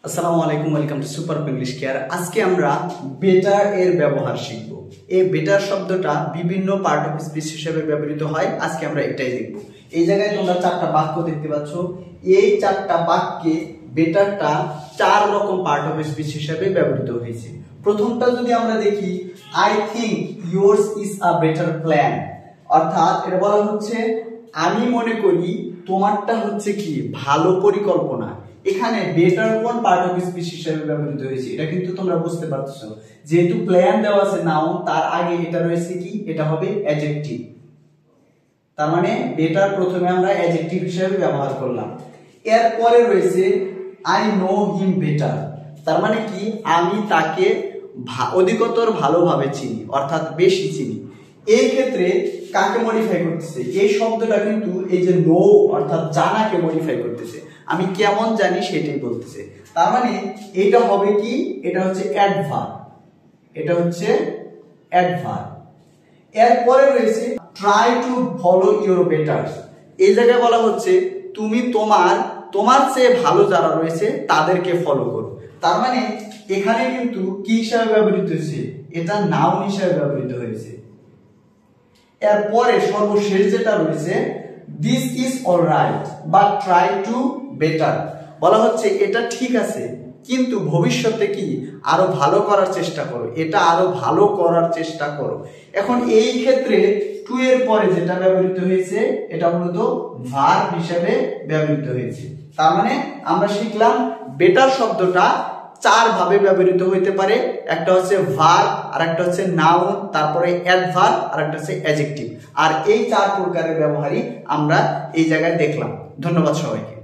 আসসালামু আলাইকুম, welcome to super English care. আজকে আমরা বেটার এর ব্যবহার শিখব। এই বেটার শব্দটা বিভিন্ন পার্ট অফ স্পিচ হিসেবে ব্যবহৃত হয়। আজকে আমরা এটাই দেখব। এই জায়গায় তোমরা চারটা বাক্য দেখতে পাচ্ছ। এই চারটা বাক্যে বেটারটা চার রকম পার্ট অফ স্পিচ হিসেবে ব্যবহৃত হয়েছে। প্রথমটা যদি আমরা দেখি, I think yours is a better plan, অর্থাৎ এটা বলা হচ্ছে আমি মনে করি তোমারটা হচ্ছে কি ভালো পরিকল্পনা। এখানে বেটার কোন পার্ট অফ স্পিচ হিসেবে ব্যবহৃত হয়েছে এটা কিন্তু তোমরা বুঝতে পারতেছো। যেহেতু প্ল্যান দেওয়া আছে নাউন, তার আগে এটা রয়েছে কি, এটা হবে অ্যাডজেক্টিভ। তার মানে বেটার প্রথমে আমরা অ্যাডজেক্টিভ হিসেবে ব্যবহার করলাম। এরপরে রয়েছে আই নো হিম বেটার, তার মানে কি আমি তাকে অধিকতর ভালোভাবে চিনি, অর্থাৎ বেশি চিনি। এই ক্ষেত্রে কাকে মডিফাই করতেছে? এই শব্দটা কিন্তু এই যে নো অর্থাৎ জানাকে মডিফাই করতেছে। আমি কেমন জানি সেটাই বলতেছে। তার মানে এটা হবে কি, এটা হচ্ছে অ্যাডভার্ব, এটা হচ্ছে অ্যাডভার্ব। এরপরে রয়েছে ট্রাই টু ফলো ইওর বেটারস। এই জায়গায় বলা হচ্ছে তুমি তোমার চেয়ে ভালো যারা রয়েছে তাদেরকে ফলো করো। তার মানে এখানে কিন্তু কি হিসাবে ব্যবহৃত হয়েছে? এটা নাউন হিসাবে ব্যবহৃত হয়েছে। এরপরে সর্বশেষ যেটা রয়েছে, this is alright but try to better, বলা হচ্ছে এটা ঠিক আছে কিন্তু ভবিষ্যতে কি আরো ভালো করার চেষ্টা করো, এটা আরো ভালো করার চেষ্টা করো। এখন এই ক্ষেত্রে টু এর পরে যেটা ব্যবহৃত হয়েছে এটা মূলত ভার্ব হিসেবে ব্যবহৃত হয়েছে। তার মানে আমরা শিখলাম বেটার শব্দটা চার ভাবে ব্যবহৃত হইতে পারে। একটা হচ্ছে ভার্ব, আর একটা হচ্ছে নাউন, তারপরে অ্যাডভার্ব, আর একটা হচ্ছে অ্যাডজেক্টিভ। আর এই চার প্রকারের ব্যবহারই আমরা এই জায়গায় দেখলাম। ধন্যবাদ সবাইকে।